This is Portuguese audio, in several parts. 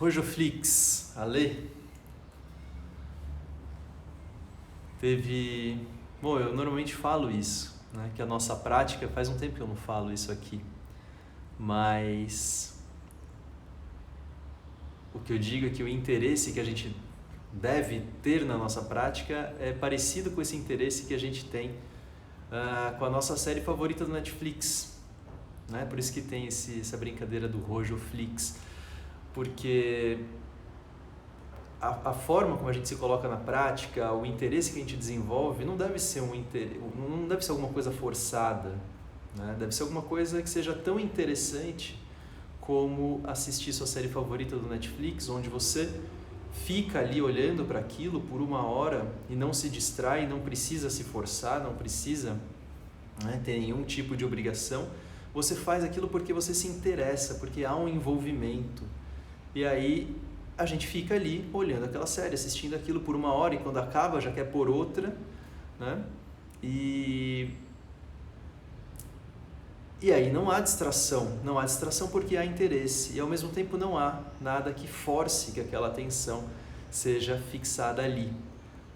Rojoflix, Ale, teve... Bom, eu normalmente falo isso, né? Que a nossa prática, faz um tempo que eu não falo isso aqui, mas o que eu digo é que o interesse que a gente deve ter na nossa prática é parecido com esse interesse que a gente tem com a nossa série favorita do Netflix, né? Por isso que tem essa brincadeira do Rojoflix, porque a forma como a gente se coloca na prática, o interesse que a gente desenvolve, não deve ser não deve ser alguma coisa forçada, né? Deve ser alguma coisa que seja tão interessante como assistir sua série favorita do Netflix, onde você fica ali olhando para aquilo por 1 hora e não se distrai, não precisa se forçar, não precisa, né, ter nenhum tipo de obrigação. Você faz aquilo porque você se interessa, porque há um envolvimento. E aí a gente fica ali olhando aquela série, assistindo aquilo por 1 hora, e quando acaba já quer pôr outra, né? E aí não há distração porque há interesse, e ao mesmo tempo não há nada que force que aquela atenção seja fixada ali.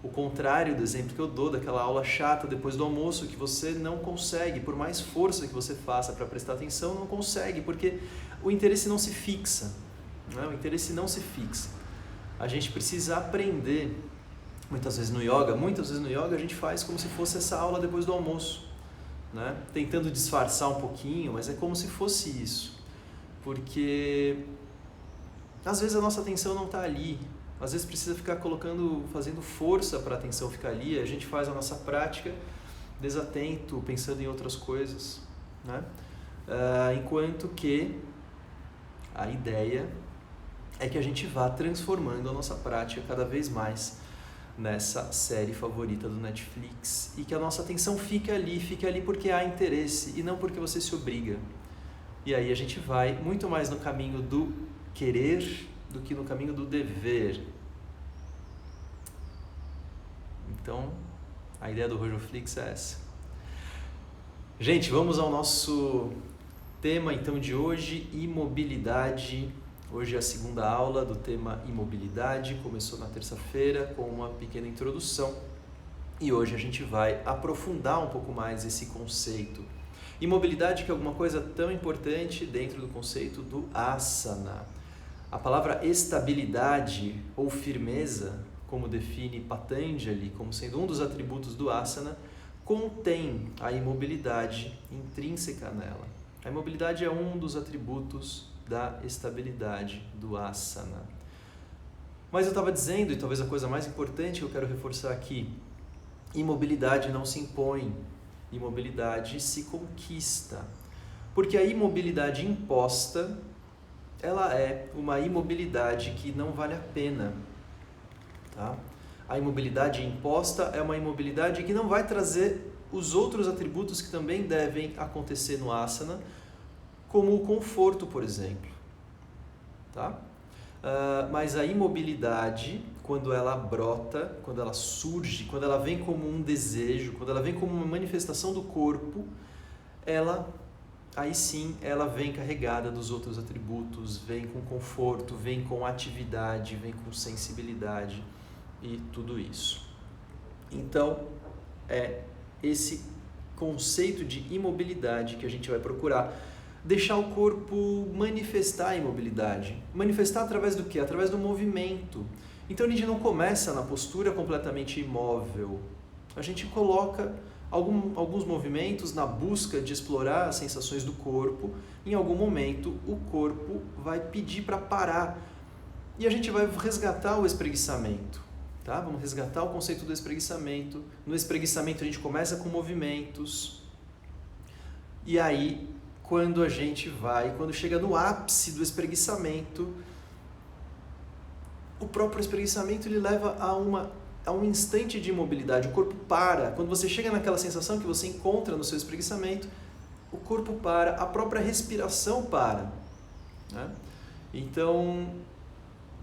O contrário do exemplo que eu dou daquela aula chata depois do almoço, que você não consegue, por mais força que você faça para prestar atenção, não consegue, porque o interesse não se fixa, né? O interesse não se fixa. A gente precisa aprender, muitas vezes no yoga a gente faz como se fosse essa aula depois do almoço, né? Tentando disfarçar um pouquinho, mas é como se fosse isso, porque às vezes a nossa atenção não está ali, às vezes precisa ficar fazendo força para a atenção ficar ali, a gente faz a nossa prática desatento, pensando em outras coisas, né? Enquanto que a ideia é que a gente vá transformando a nossa prática cada vez mais nessa série favorita do Netflix, e que a nossa atenção fique ali porque há interesse e não porque você se obriga. E aí a gente vai muito mais no caminho do querer do que no caminho do dever. Então, a ideia do Rojoflix é essa. Gente, vamos ao nosso tema então de hoje, imobilidade. Hoje é a segunda aula do tema imobilidade, começou na terça-feira com uma pequena introdução e hoje a gente vai aprofundar um pouco mais esse conceito. Imobilidade, que é alguma coisa tão importante dentro do conceito do asana. A palavra estabilidade ou firmeza, como define Patanjali como sendo um dos atributos do asana, contém a imobilidade intrínseca nela. A imobilidade é um dos atributos da estabilidade do asana. Mas eu estava dizendo, e talvez a coisa mais importante que eu quero reforçar aqui, imobilidade não se impõe, imobilidade se conquista. Porque a imobilidade imposta, ela é uma imobilidade que não vale a pena, tá? A imobilidade imposta é uma imobilidade que não vai trazer os outros atributos que também devem acontecer no asana, como o conforto, por exemplo, tá? Mas a imobilidade, quando ela brota, quando ela surge, quando ela vem como um desejo, quando ela vem como uma manifestação do corpo, aí sim ela vem carregada dos outros atributos, vem com conforto, vem com atividade, vem com sensibilidade e tudo isso. Então, é esse conceito de imobilidade que a gente vai procurar. Deixar o corpo manifestar a imobilidade. Manifestar através do quê? Através do movimento. Então a gente não começa na postura completamente imóvel. A gente coloca alguns movimentos na busca de explorar as sensações do corpo. Em algum momento o corpo vai pedir para parar. E a gente vai resgatar o espreguiçamento. Tá? Vamos resgatar o conceito do espreguiçamento. No espreguiçamento a gente começa com movimentos. E aí, quando chega no ápice do espreguiçamento, o próprio espreguiçamento ele leva a um instante de imobilidade. O corpo para. Quando você chega naquela sensação que você encontra no seu espreguiçamento, o corpo para, a própria respiração para, né? Então,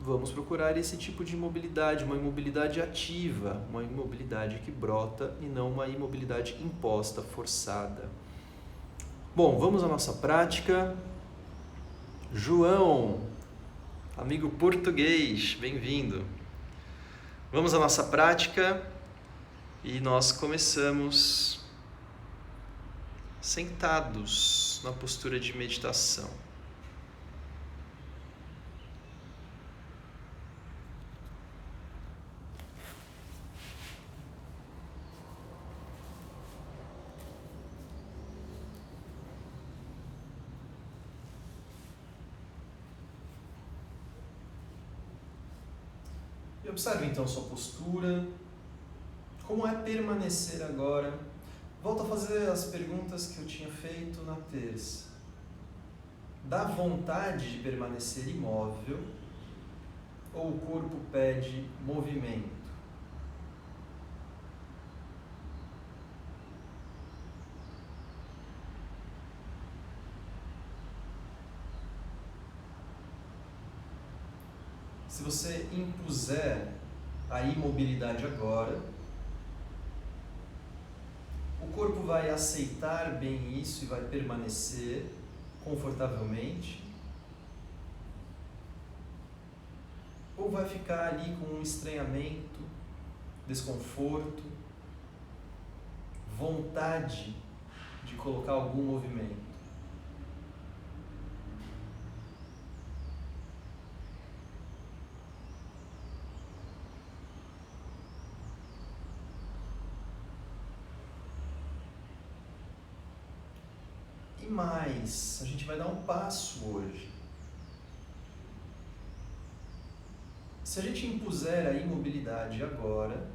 vamos procurar esse tipo de imobilidade, uma imobilidade ativa, uma imobilidade que brota e não uma imobilidade imposta, forçada. Bom, vamos à nossa prática. João, Amigo português, bem-vindo. Vamos à nossa prática e nós começamos sentados na postura de meditação. E observe então sua postura, como é permanecer agora. Volto a fazer as perguntas que eu tinha feito na terça. Dá vontade de permanecer imóvel ou o corpo pede movimento? Se você impuser a imobilidade agora, o corpo vai aceitar bem isso e vai permanecer confortavelmente? Ou vai ficar ali com um estranhamento, desconforto, vontade de colocar algum movimento? E mais, a gente vai dar um passo hoje. Se a gente impuser a imobilidade agora,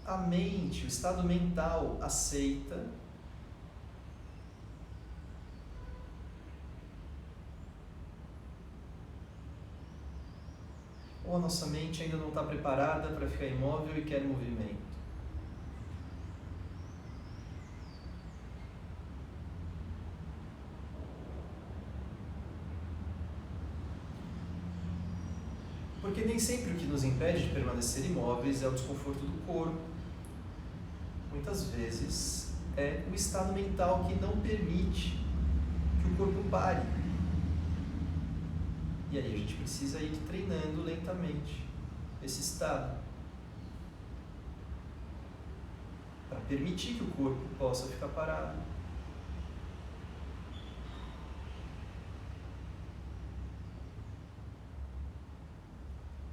a mente, o estado mental aceita, ou a nossa mente ainda não está preparada para ficar imóvel e quer movimento? Porque nem sempre o que nos impede de permanecer imóveis é o desconforto do corpo. Muitas vezes é o estado mental que não permite que o corpo pare. E aí a gente precisa ir treinando lentamente esse estado, para permitir que o corpo possa ficar parado.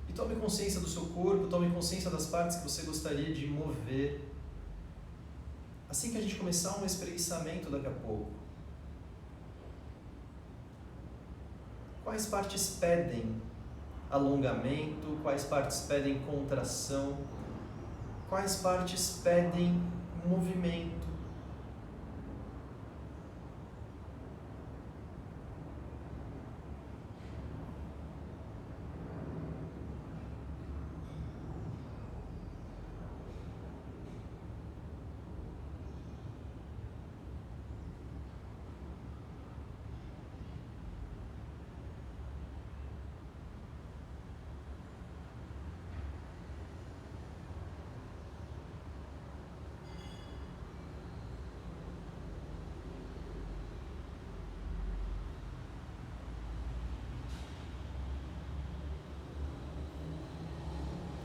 E tome consciência do seu corpo, tome consciência das partes que você gostaria de mover. Assim que a gente começar um espreguiçamento daqui a pouco, quais partes pedem alongamento, quais partes pedem contração, quais partes pedem movimento?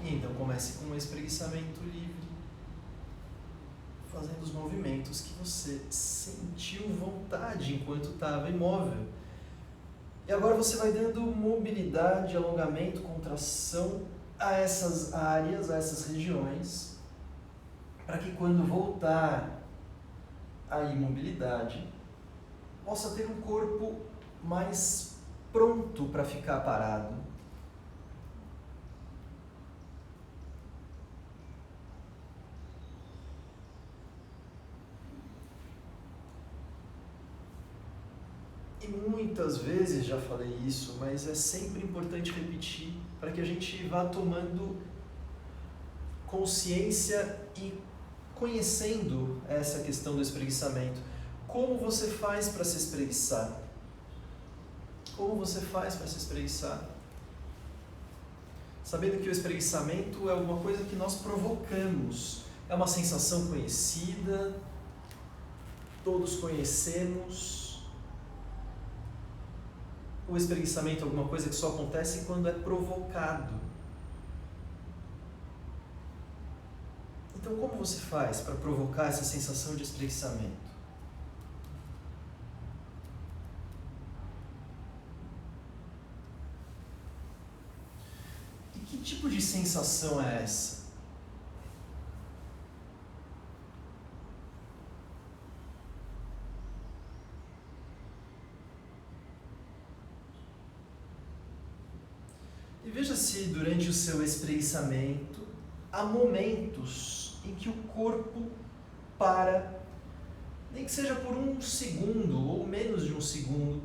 Então comece com um espreguiçamento livre, fazendo os movimentos que você sentiu vontade enquanto estava imóvel. E agora você vai dando mobilidade, alongamento, contração a essas áreas, a essas regiões, para que quando voltar a imobilidade, possa ter um corpo mais pronto para ficar parado. E muitas vezes já falei isso, mas é sempre importante repetir para que a gente vá tomando consciência e conhecendo essa questão do espreguiçamento. Como você faz para se espreguiçar? Como você faz para se espreguiçar? Sabendo que o espreguiçamento é alguma coisa que nós provocamos. É uma sensação conhecida, todos conhecemos. o espreguiçamento é alguma coisa que só acontece quando é provocado. Então, como você faz para provocar essa sensação de espreguiçamento? E que tipo de sensação é essa? E veja se durante o seu espreguiçamento há momentos em que o corpo para, nem que seja por um segundo ou menos de um segundo,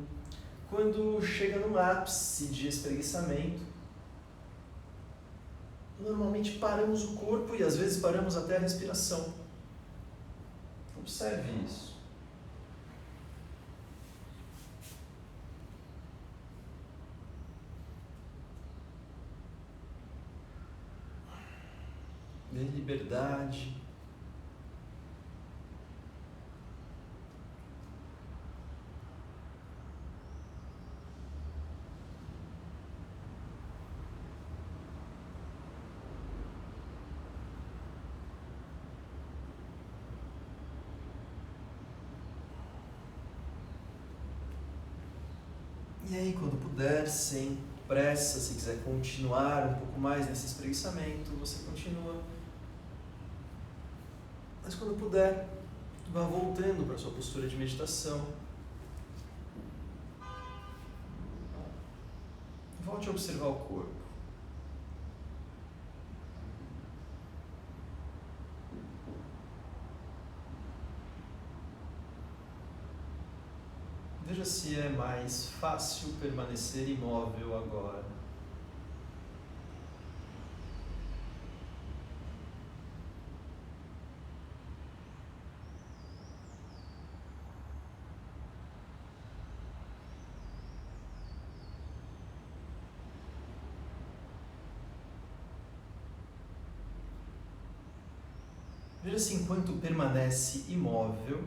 quando chega no ápice de espreguiçamento. Normalmente paramos o corpo e às vezes paramos até a respiração. Observe isso. Dê liberdade. E aí, quando puder, sem pressa, se quiser continuar um pouco mais nesse espreguiçamento, você continua. Mas quando puder, vá voltando para a sua postura de meditação. Volte a observar o corpo. Veja se é mais fácil permanecer imóvel agora. Veja se enquanto permanece imóvel,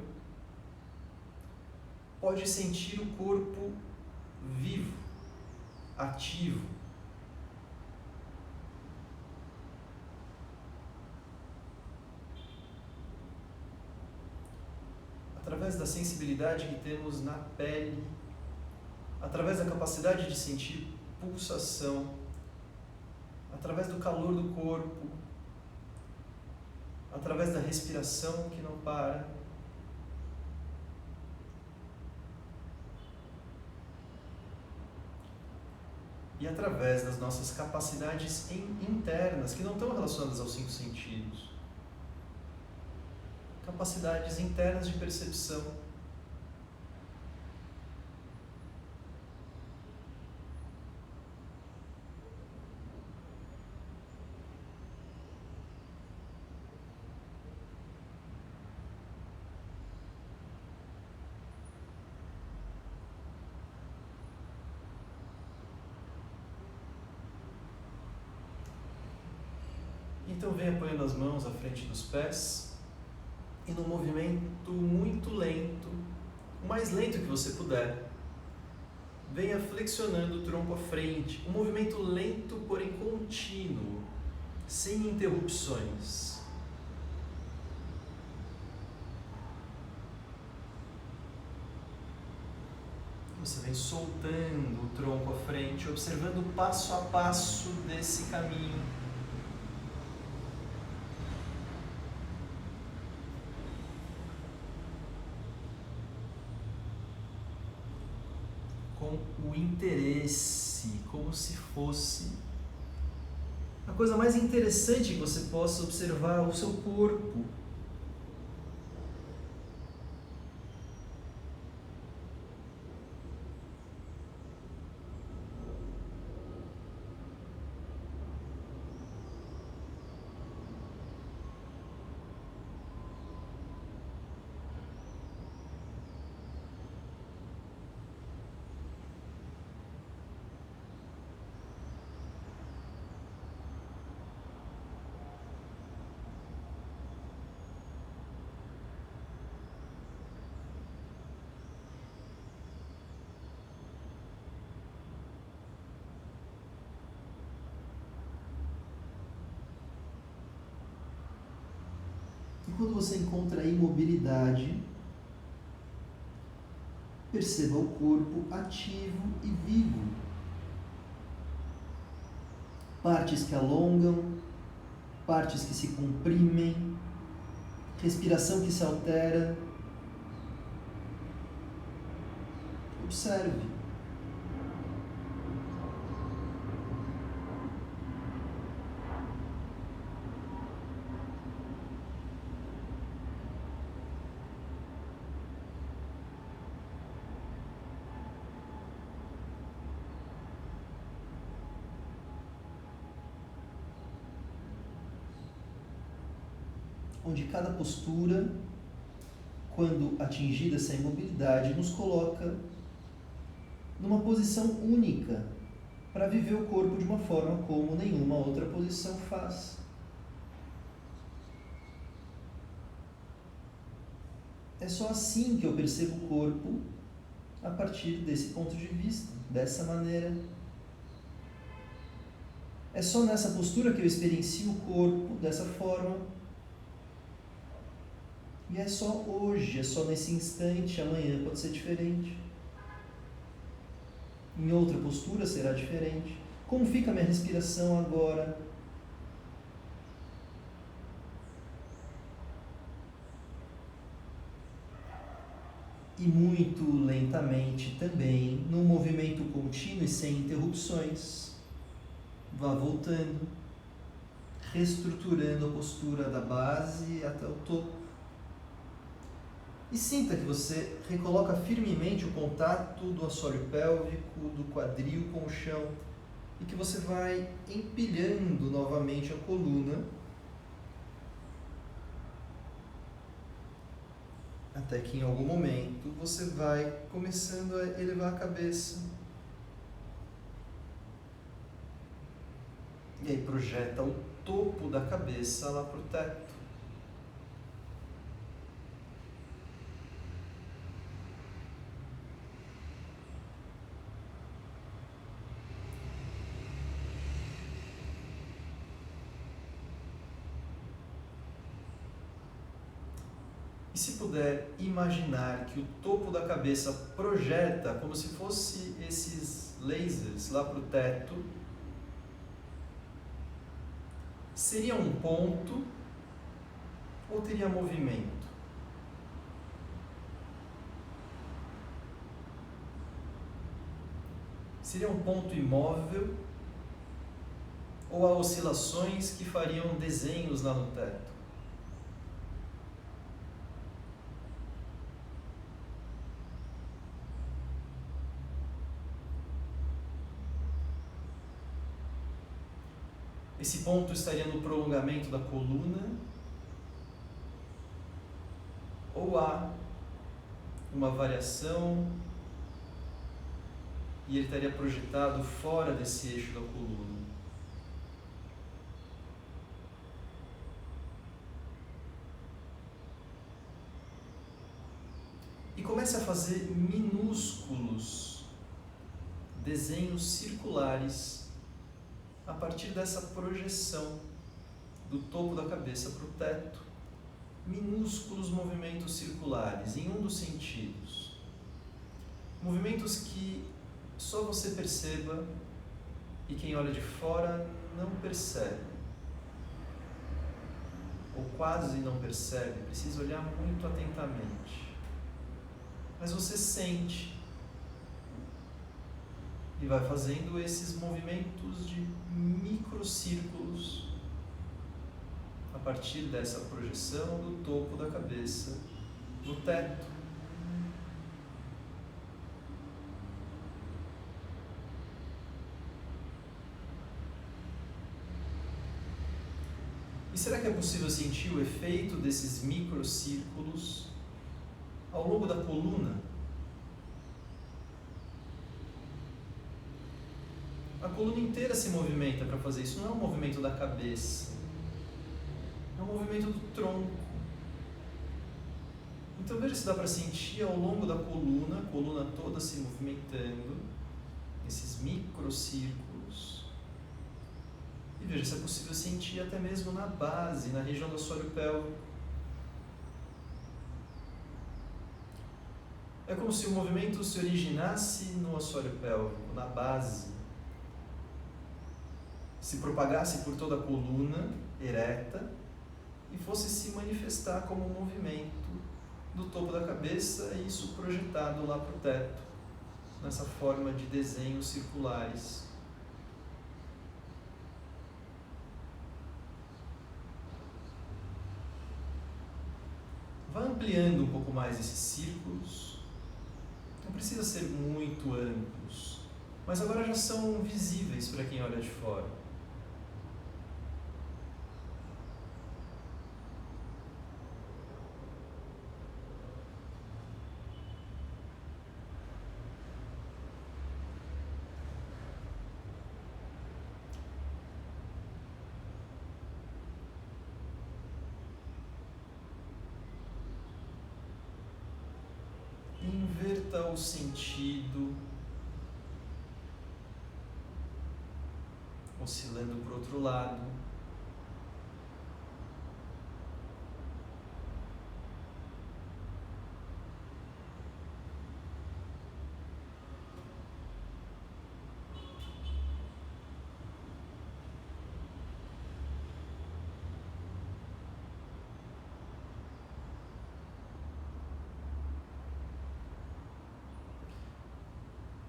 pode sentir o corpo vivo, ativo. Através da sensibilidade que temos na pele, através da capacidade de sentir pulsação, através do calor do corpo, através da respiração que não para. E através das nossas capacidades internas, que não estão relacionadas aos 5 sentidos. Capacidades internas de percepção. Então vem apoiando as mãos à frente dos pés e num movimento muito lento, o mais lento que você puder, venha flexionando o tronco à frente, um movimento lento, porém contínuo, sem interrupções. Você vem soltando o tronco à frente, observando passo a passo desse caminho. Com o interesse, como se fosse a coisa mais interessante que você possa observar, o seu corpo. quando você encontra a imobilidade, perceba o corpo ativo e vivo. Partes que alongam, partes que se comprimem, respiração que se altera. Observe. Onde cada postura, quando atingida essa imobilidade, nos coloca numa posição única para viver o corpo de uma forma como nenhuma outra posição faz. É só assim que eu percebo o corpo a partir desse ponto de vista, dessa maneira. É só nessa postura que eu experiencio o corpo dessa forma. E é só hoje, é só nesse instante, amanhã pode ser diferente. Em outra postura será diferente. Como fica a minha respiração agora? E muito lentamente também, num movimento contínuo e sem interrupções, vá voltando, reestruturando a postura da base até o topo. E sinta que você recoloca firmemente o contato do assoalho pélvico, do quadril com o chão, e que você vai empilhando novamente a coluna, até que em algum momento você vai começando a elevar a cabeça. E aí projeta o topo da cabeça lá para o teto. E se puder imaginar que o topo da cabeça projeta como se fosse esses lasers lá para o teto, seria um ponto ou teria movimento? Seria um ponto imóvel ou há oscilações que fariam desenhos lá no teto? Esse ponto estaria no prolongamento da coluna? Ou há uma variação e ele estaria projetado fora desse eixo da coluna? E comece a fazer minúsculos desenhos circulares a partir dessa projeção do topo da cabeça para o teto, minúsculos movimentos circulares em um dos sentidos. Movimentos que só você perceba e quem olha de fora não percebe. Ou quase não percebe, precisa olhar muito atentamente. Mas você sente e vai fazendo esses movimentos de microcírculos a partir dessa projeção do topo da cabeça no teto. E será que é possível sentir o efeito desses microcírculos ao longo da coluna? A coluna inteira se movimenta para fazer isso, não é um movimento da cabeça, é um movimento do tronco. Então veja se dá para sentir ao longo da coluna, a coluna toda se movimentando, esses microcírculos. E veja se é possível sentir até mesmo na base, na região do assoalho pélvico, É como se o movimento se originasse no assoalho pélvico, na base, se propagasse por toda a coluna ereta e fosse se manifestar como um movimento do topo da cabeça e isso projetado lá para o teto, nessa forma de desenhos circulares. Vá ampliando um pouco mais esses círculos. Não precisa ser muito amplos, mas agora já são visíveis para quem olha de fora. Inverta o sentido, oscilando para o outro lado.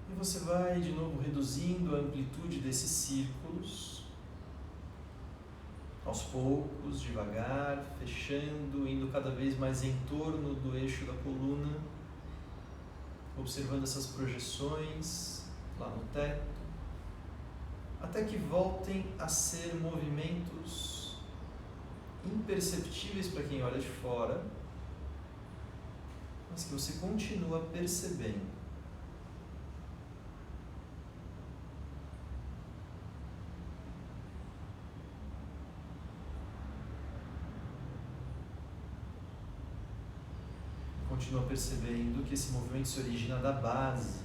E você vai de novo reduzindo a amplitude desses círculos, aos poucos, devagar, fechando, indo cada vez mais em torno do eixo da coluna, observando essas projeções lá no teto, até que voltem a ser movimentos imperceptíveis para quem olha de fora, mas que você continua percebendo. Continua percebendo que esse movimento se origina da base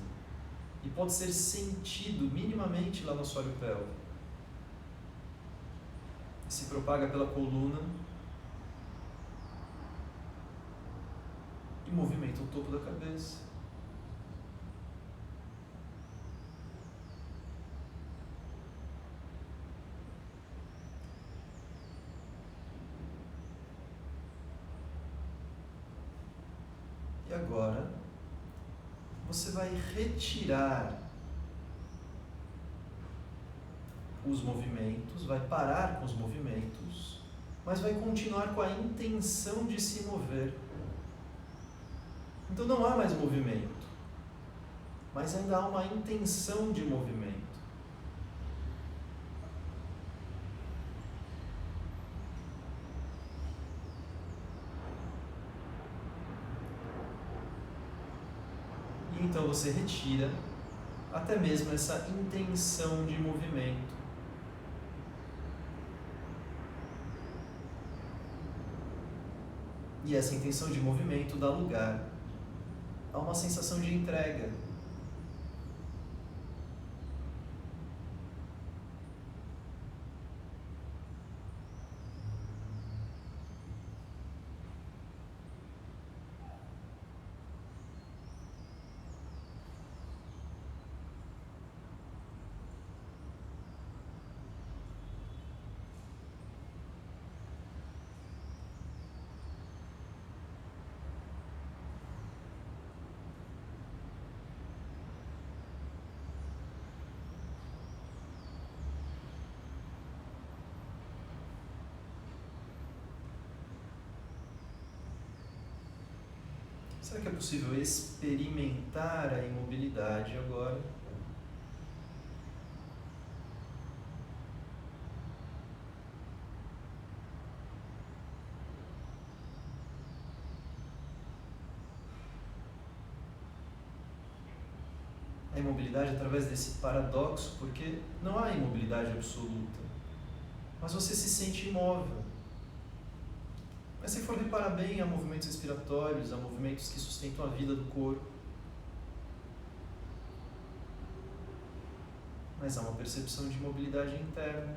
e pode ser sentido minimamente lá no assoalho pélvico. Se propaga pela coluna e movimenta o topo da cabeça. E agora, você vai retirar os movimentos, vai parar com os movimentos, mas vai continuar com a intenção de se mover. Então não há mais movimento, mas ainda há uma intenção de movimento. Então você retira até mesmo essa intenção de movimento. E essa intenção de movimento dá lugar a uma sensação de entrega. Será que é possível experimentar a imobilidade agora? A imobilidade através desse paradoxo, porque não há imobilidade absoluta, mas você se sente imóvel. Mas se for reparar bem, há movimentos respiratórios, há movimentos que sustentam a vida do corpo. Mas há uma percepção de mobilidade interna.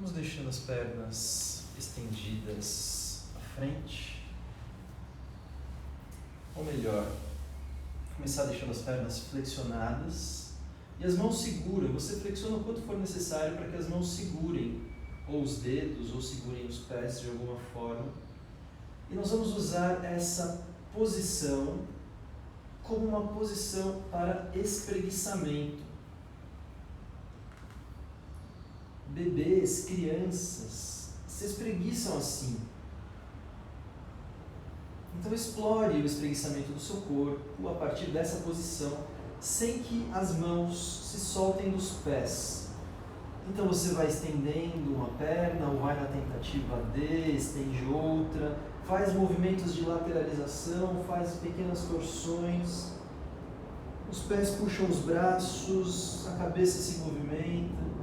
Vamos deixando as pernas estendidas à frente. Ou melhor, começar deixando as pernas flexionadas e as mãos seguram. Você flexiona o quanto for necessário para que as mãos segurem ou os dedos ou segurem os pés de alguma forma. E nós vamos usar essa posição como uma posição para espreguiçamento. Bebês, crianças, se espreguiçam assim. Então explore o espreguiçamento do seu corpo a partir dessa posição, sem que as mãos se soltem dos pés. Então você vai estendendo uma perna, ou vai na tentativa D, estende outra, faz movimentos de lateralização, faz pequenas torções, os pés puxam os braços, a cabeça se movimenta.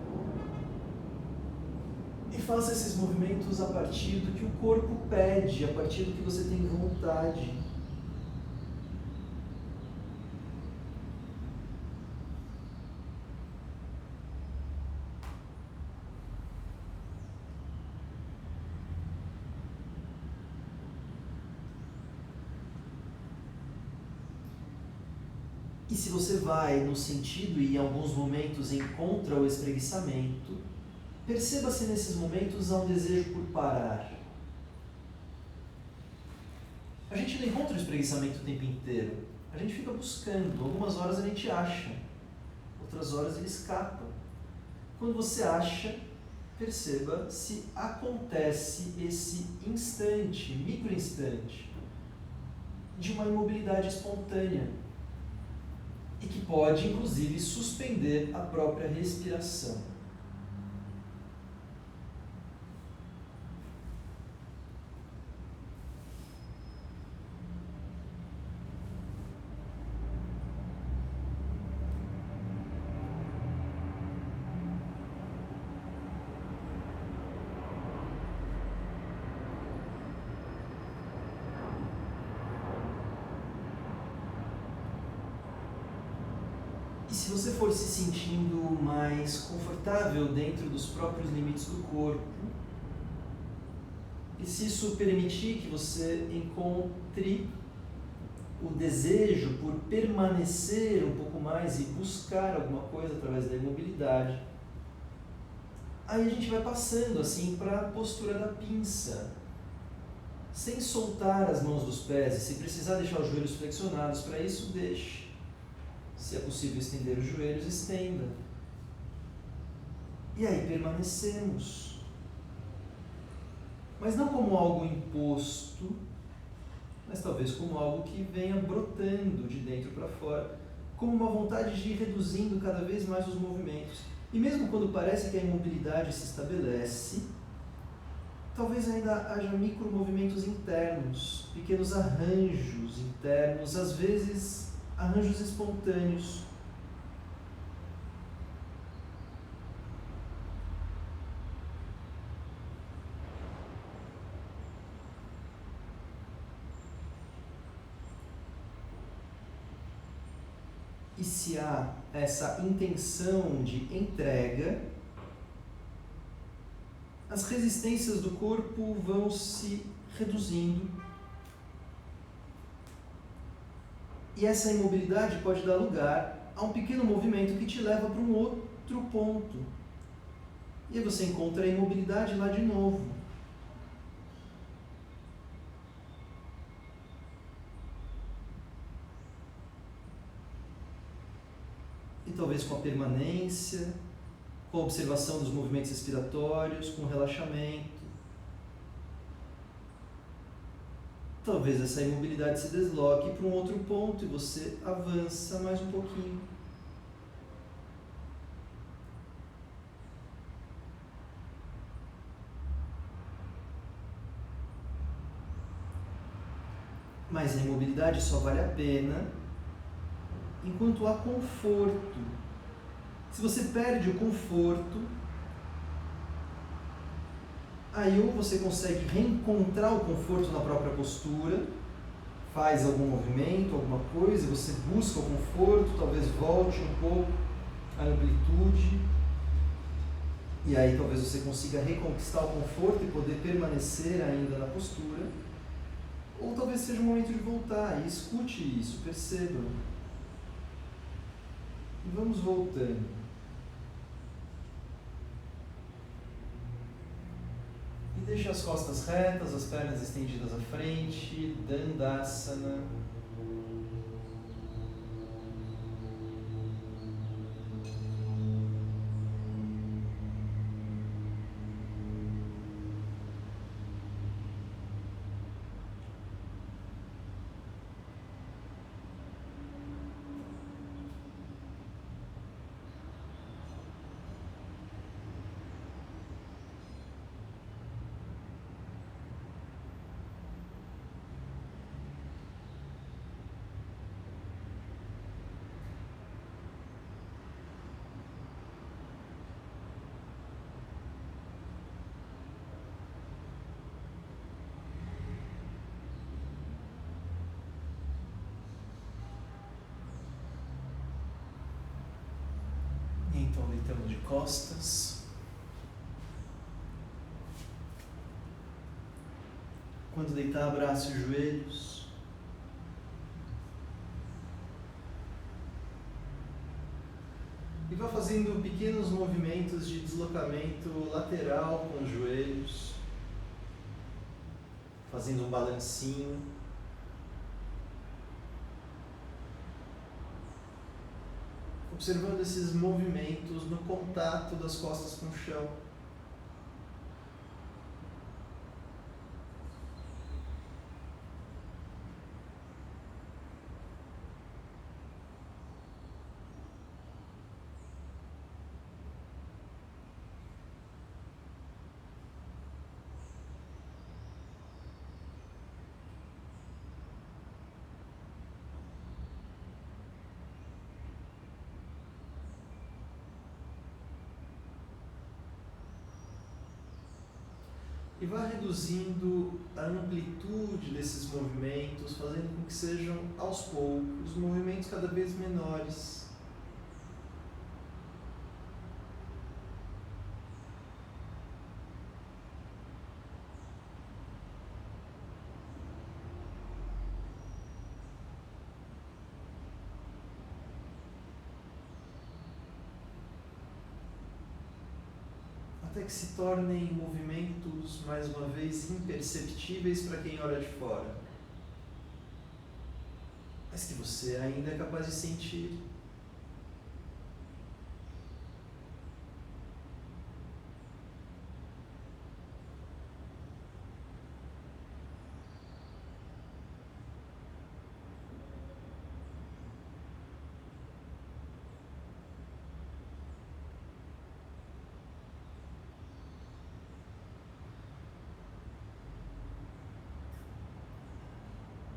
E faça esses movimentos a partir do que o corpo pede, a partir do que você tem vontade. E se você vai no sentido e em alguns momentos encontra o espreguiçamento, perceba se nesses momentos há um desejo por parar. A gente não encontra o espreguiçamento o tempo inteiro. A gente fica buscando. Algumas horas a gente acha, outras horas ele escapa. Quando você acha, perceba se acontece esse instante, microinstante, de uma imobilidade espontânea. E que pode, inclusive, suspender a própria respiração. E se você for se sentindo mais confortável dentro dos próprios limites do corpo, e se isso permitir que você encontre o desejo por permanecer um pouco mais e buscar alguma coisa através da imobilidade, aí a gente vai passando assim para a postura da pinça, sem soltar as mãos dos pés, e se precisar deixar os joelhos flexionados, para isso deixe. Se é possível estender os joelhos, estenda. E aí permanecemos. Mas não como algo imposto, mas talvez como algo que venha brotando de dentro para fora, como uma vontade de ir reduzindo cada vez mais os movimentos. E mesmo quando parece que a imobilidade se estabelece, talvez ainda haja micromovimentos internos, pequenos arranjos internos, às vezes arranjos espontâneos. E se há essa intenção de entrega, as resistências do corpo vão se reduzindo. E essa imobilidade pode dar lugar a um pequeno movimento que te leva para um outro ponto. E aí você encontra a imobilidade lá de novo. E talvez com a permanência, com a observação dos movimentos respiratórios, com o relaxamento. Talvez essa imobilidade se desloque para um outro ponto e você avança mais um pouquinho. Mas a imobilidade só vale a pena enquanto há conforto. Se você perde o conforto, aí ou você consegue reencontrar o conforto na própria postura, faz algum movimento, alguma coisa, você busca o conforto, talvez volte um pouco a amplitude, E aí talvez você consiga reconquistar o conforto e poder permanecer ainda na postura. Ou talvez seja o momento de voltar e escute isso, perceba. E vamos voltando. E deixe as costas retas, as pernas estendidas à frente, Dandasana. Então deitamos de costas. Quando deitar, abrace os joelhos. E vá fazendo pequenos movimentos de deslocamento lateral com os joelhos. Fazendo um balancinho. Observando esses movimentos no contato das costas com o chão. E vá reduzindo a amplitude desses movimentos, fazendo com que sejam, aos poucos, movimentos cada vez menores. Até que se tornem movimentos, mais uma vez, imperceptíveis para quem olha de fora, mas que você ainda é capaz de sentir.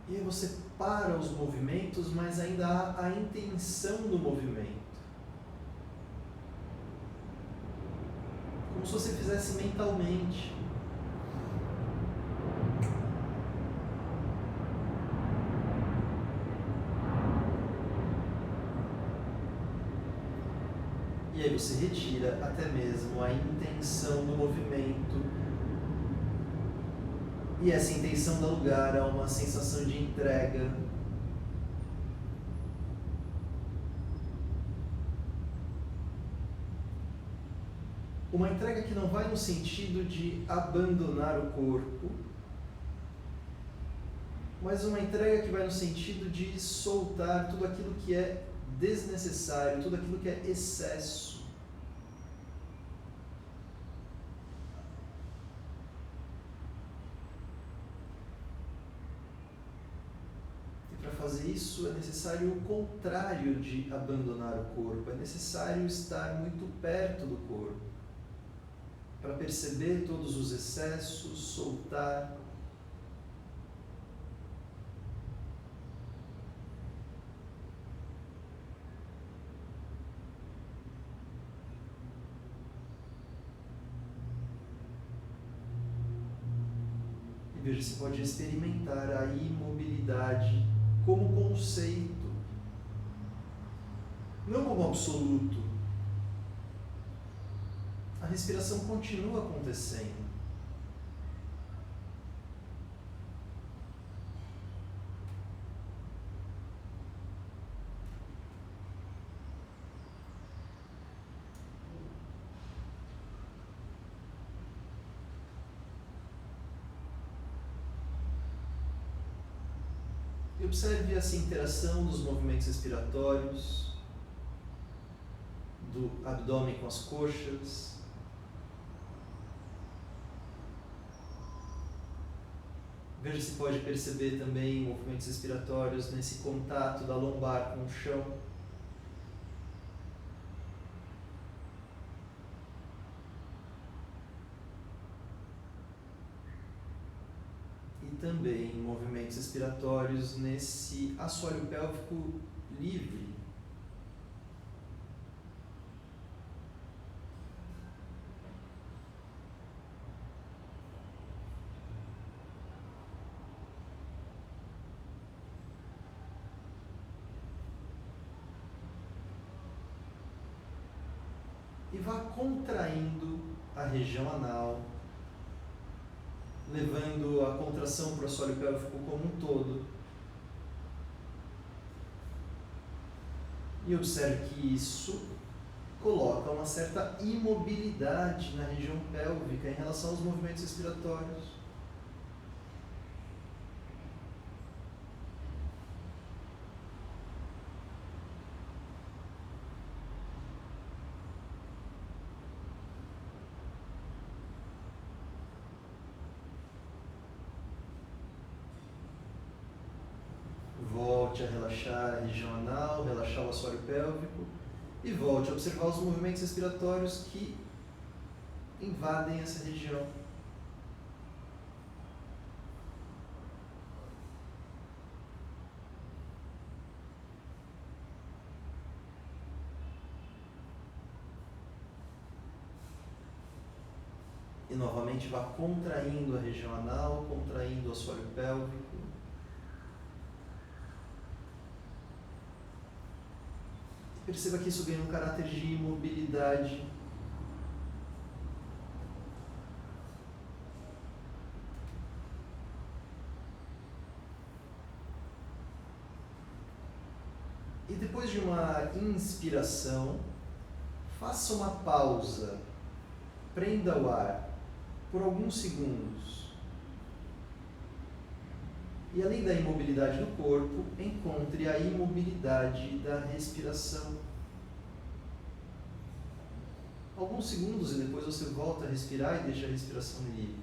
E aí você para os movimentos, mas ainda há a intenção do movimento. Como se você fizesse mentalmente. E aí você retira até mesmo a intenção do movimento. E essa intenção dá lugar a uma sensação de entrega. Uma entrega que não vai no sentido de abandonar o corpo, mas uma entrega que vai no sentido de soltar tudo aquilo que é desnecessário, tudo aquilo que é excesso. Para fazer isso é necessário o contrário de abandonar o corpo, é necessário estar muito perto do corpo, para perceber todos os excessos, soltar. E veja, se pode experimentar a imobilidade como conceito, não como absoluto. A respiração continua acontecendo. E observe essa interação dos movimentos respiratórios, do abdômen com as coxas. Veja se pode perceber também movimentos respiratórios nesse contato da lombar com o chão. E também movimentos respiratórios nesse assoalho pélvico livre. E vá contraindo a região anal, levando a contração para o assoalho pélvico como um todo. E observe que isso coloca uma certa imobilidade na região pélvica em relação aos movimentos respiratórios. Volte a relaxar a região anal, relaxar o assoalho pélvico e volte a observar os movimentos respiratórios que invadem essa região. E novamente vá contraindo a região anal, contraindo o assoalho pélvico. Perceba que isso ganha um caráter de imobilidade. E depois de uma inspiração, faça uma pausa. Prenda o ar por alguns segundos. E além da imobilidade do corpo, encontre a imobilidade da respiração. Alguns segundos e depois você volta a respirar e deixa a respiração livre.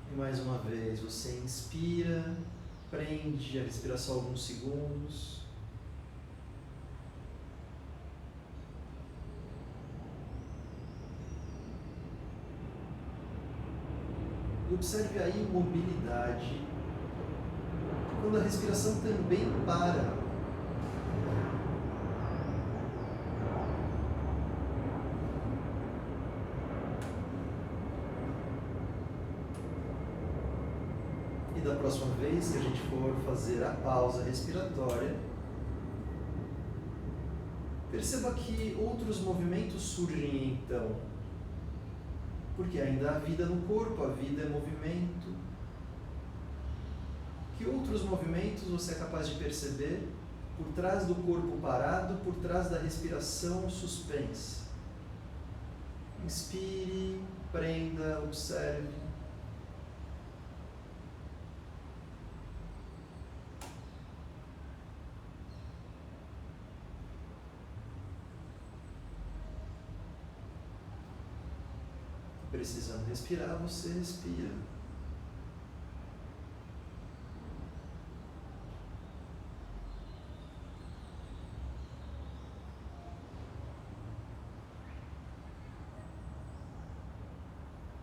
E mais uma vez, você inspira, prende a respiração alguns segundos. E observe a imobilidade quando a respiração também para. E da próxima vez que a gente for fazer a pausa respiratória, perceba que outros movimentos surgem então. Porque ainda há vida no corpo, a vida é movimento. Que outros movimentos você é capaz de perceber por trás do corpo parado, por trás da respiração suspensa? Inspire, prenda, observe. Precisando respirar, você respira.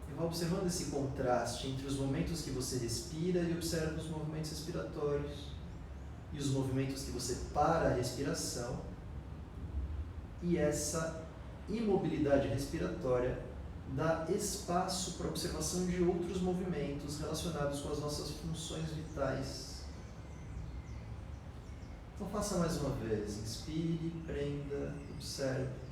E vá observando esse contraste entre os momentos que você respira e observa os movimentos respiratórios. E os movimentos que você para a respiração. E essa imobilidade respiratória dá espaço para a observação de outros movimentos relacionados com as nossas funções vitais. Então faça mais uma vez. Inspire, prenda, observe.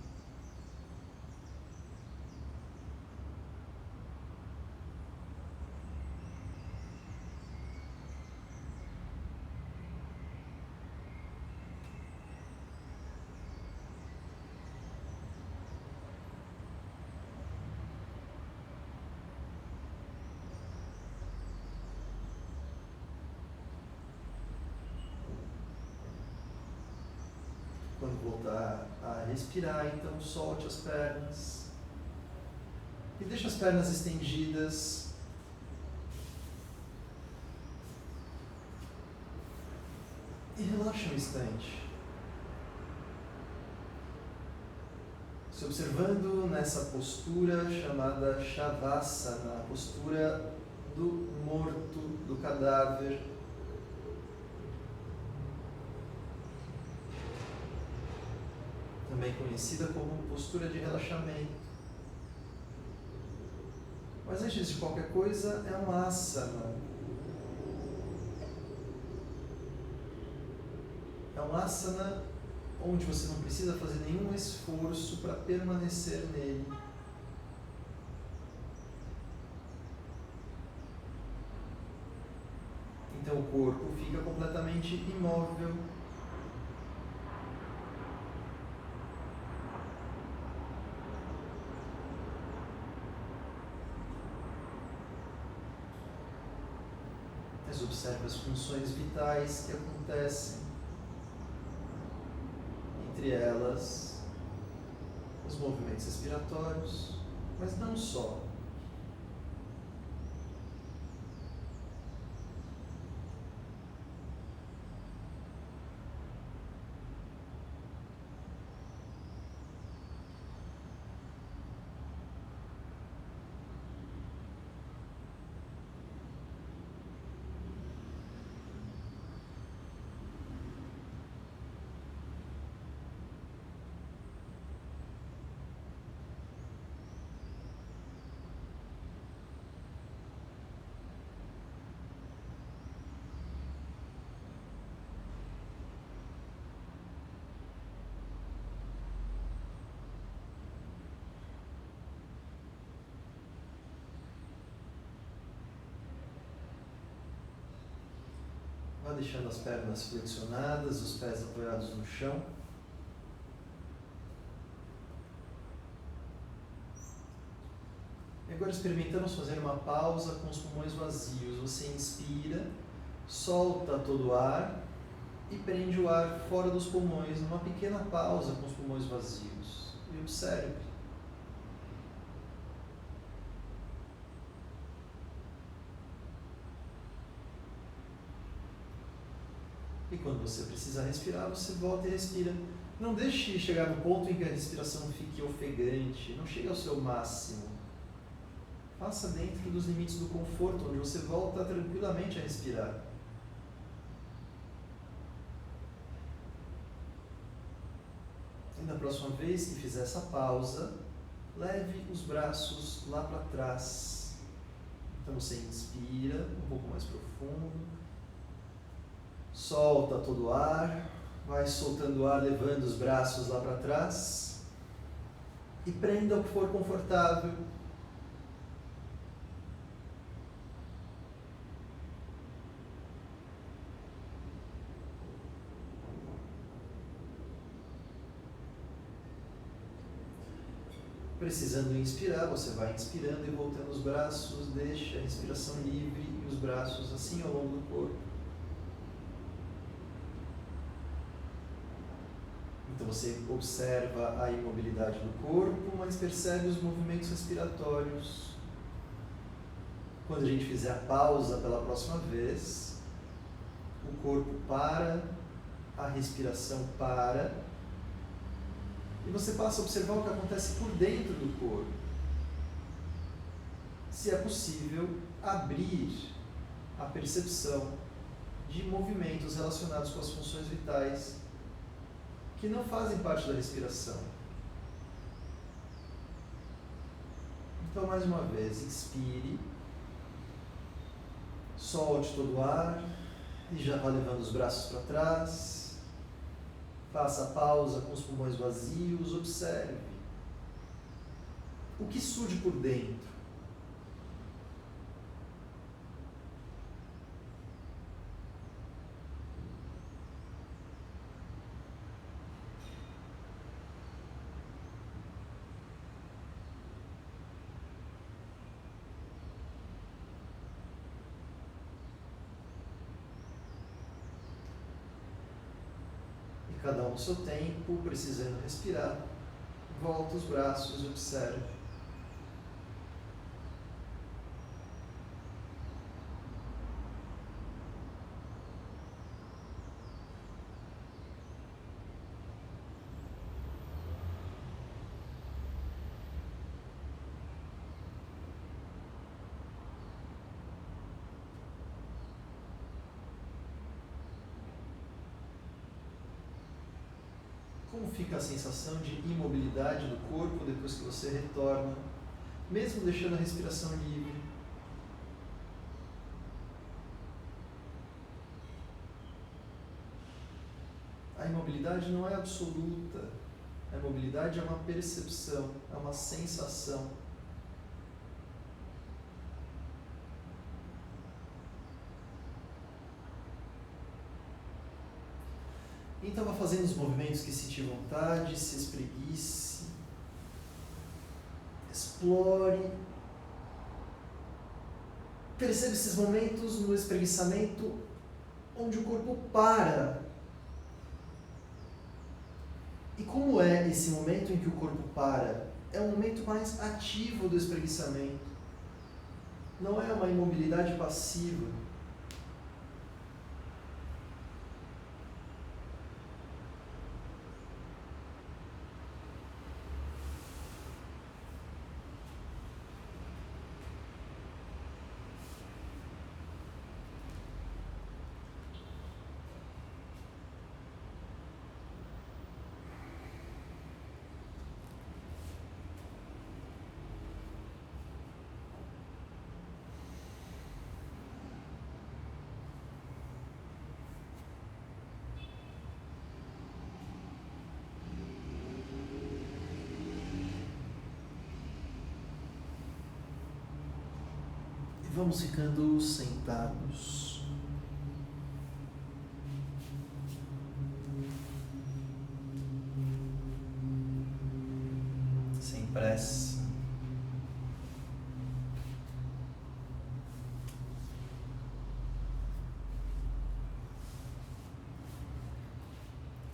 Quando voltar a respirar, então solte as pernas e deixe as pernas estendidas. E relaxe um instante. Se observando nessa postura chamada Shavasana, a postura do morto, do cadáver. Também conhecida como postura de relaxamento. Mas antes de qualquer coisa, é um asana. É um asana onde você não precisa fazer nenhum esforço para permanecer nele. Então o corpo fica completamente imóvel. Mas observe as funções vitais que acontecem. Entre elas, os movimentos respiratórios, mas não só. Vá deixando as pernas flexionadas, os pés apoiados no chão. E agora experimentamos fazer uma pausa com os pulmões vazios. Você inspira, solta todo o ar e prende o ar fora dos pulmões, numa pequena pausa com os pulmões vazios. E observe. E quando você precisar respirar, você volta e respira. Não deixe chegar no ponto em que a respiração fique ofegante, não chegue ao seu máximo. Faça dentro dos limites do conforto, onde você volta tranquilamente a respirar. E na próxima vez que fizer essa pausa, leve os braços lá para trás. Então você inspira um pouco mais profundo. Solta todo o ar, vai soltando o ar, levando os braços lá para trás e prenda o que for confortável. Precisando inspirar, você vai inspirando e voltando os braços, deixa a respiração livre e os braços assim ao longo do corpo. Então você observa a imobilidade do corpo, mas percebe os movimentos respiratórios. Quando a gente fizer a pausa pela próxima vez, o corpo para, a respiração para, e você passa a observar o que acontece por dentro do corpo. Se é possível, abrir a percepção de movimentos relacionados com as funções vitais que não fazem parte da respiração. Então, mais uma vez, inspire, solte todo o ar e já vá levando os braços para trás. Faça a pausa com os pulmões vazios, observe o que surge por dentro. Cada um no seu tempo, precisando respirar. Volta os braços e observe. Como fica a sensação de imobilidade do corpo depois que você retorna, mesmo deixando a respiração livre? A imobilidade não é absoluta. A imobilidade é uma percepção, é uma sensação. Então vá fazendo os movimentos que sentir vontade, se espreguice, explore. Perceba esses momentos no espreguiçamento onde o corpo para. E como é esse momento em que o corpo para? É um momento mais ativo do espreguiçamento. Não é uma imobilidade passiva. Vamos ficando sentados. Sem pressa.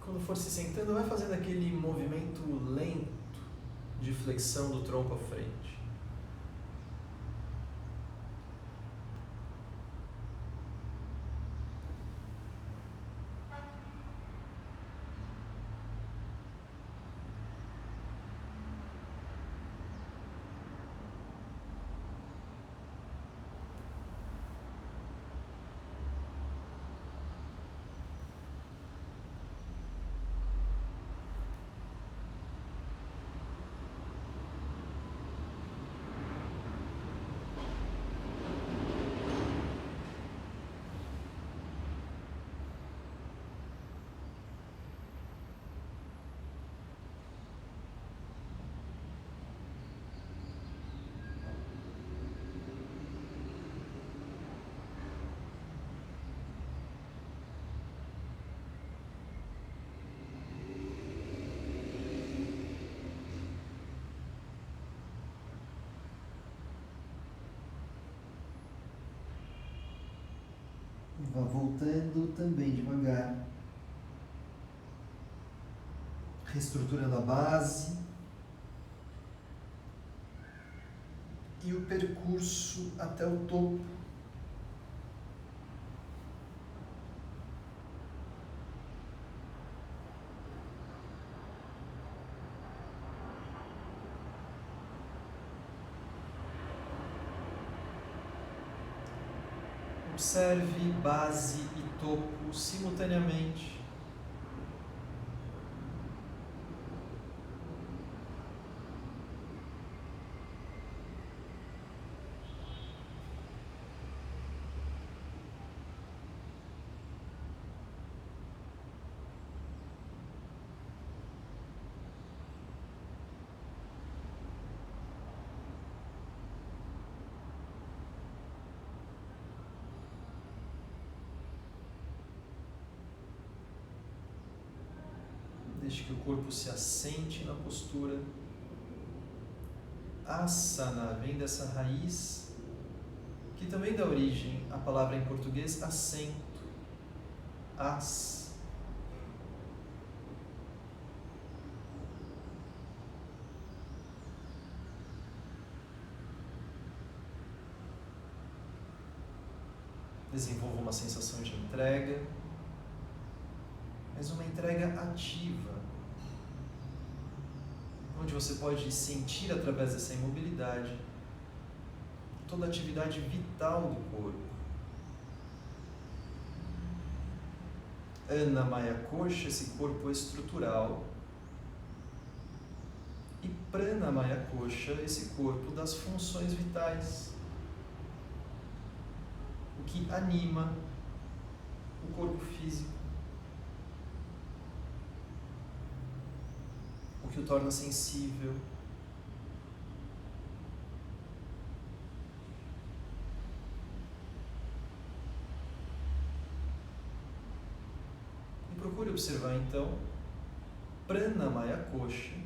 Quando for se sentando, vai fazendo aquele movimento lento de flexão do tronco à frente. Vá voltando também devagar, reestruturando a base e o percurso até o topo. Observe base e topo simultaneamente. Deixe que o corpo se assente na postura. Asana vem dessa raiz que também dá origem à palavra em português assento. As. Desenvolva uma sensação de entrega, mas uma entrega ativa, onde você pode sentir através dessa imobilidade toda a atividade vital do corpo. Annamaya Kosha, esse corpo estrutural, e Pranamaya Kosha, esse corpo das funções vitais, o que anima o corpo físico, o que o torna sensível. E procure observar então Pranamaya Kosha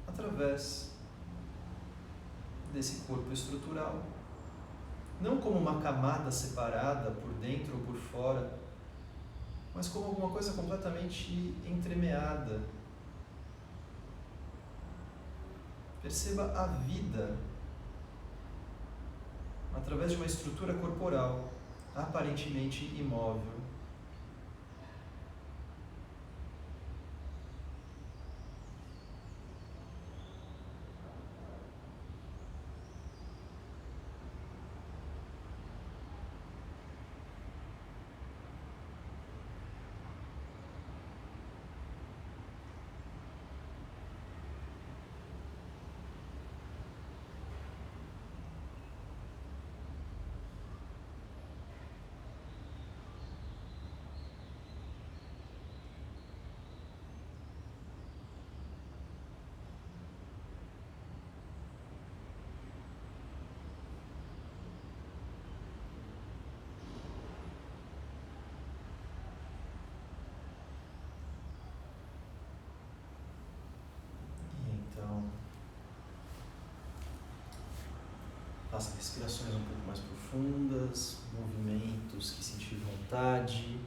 através desse corpo estrutural. Não como uma camada separada por dentro ou por fora, mas como alguma coisa completamente entremeada. Perceba a vida através de uma estrutura corporal aparentemente imóvel. Faça respirações um pouco mais profundas, movimentos que sentir vontade.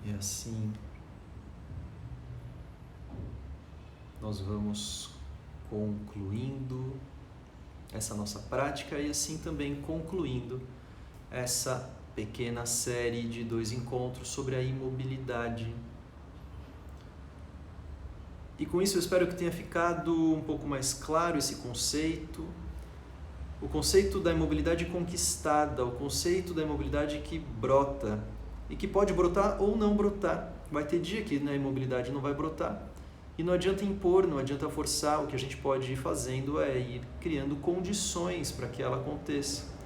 E assim nós vamos concluindo essa nossa prática e assim também concluindo essa pequena série de 2 encontros sobre a imobilidade. E com isso eu espero que tenha ficado um pouco mais claro esse conceito, o conceito da imobilidade conquistada, o conceito da imobilidade que brota e que pode brotar ou não brotar. Vai ter dia que a imobilidade não vai brotar e não adianta impor, não adianta forçar. O que a gente pode ir fazendo é ir criando condições para que ela aconteça.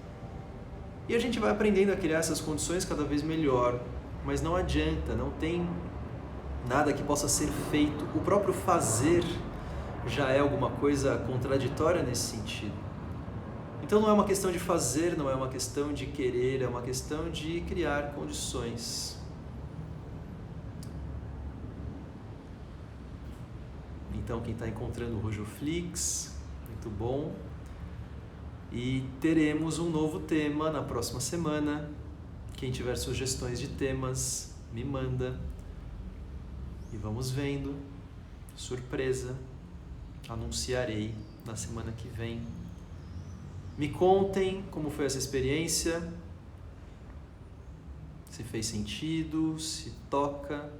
E a gente vai aprendendo a criar essas condições cada vez melhor, mas não adianta, não tem nada que possa ser feito. O próprio fazer já é alguma coisa contraditória nesse sentido. Então não é uma questão de fazer, não é uma questão de querer, é uma questão de criar condições. Então quem está encontrando o Rojoflix, muito bom. E teremos um novo tema na próxima semana. Quem tiver sugestões de temas, me manda. E vamos vendo. Surpresa. Anunciarei na semana que vem. Me contem como foi essa experiência. Se fez sentido, se toca.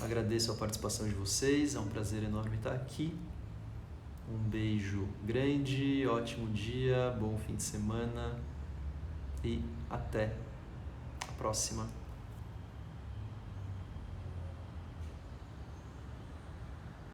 Agradeço a participação de vocês. É um prazer enorme estar aqui. Um beijo grande, ótimo dia, bom fim de semana e até a próxima.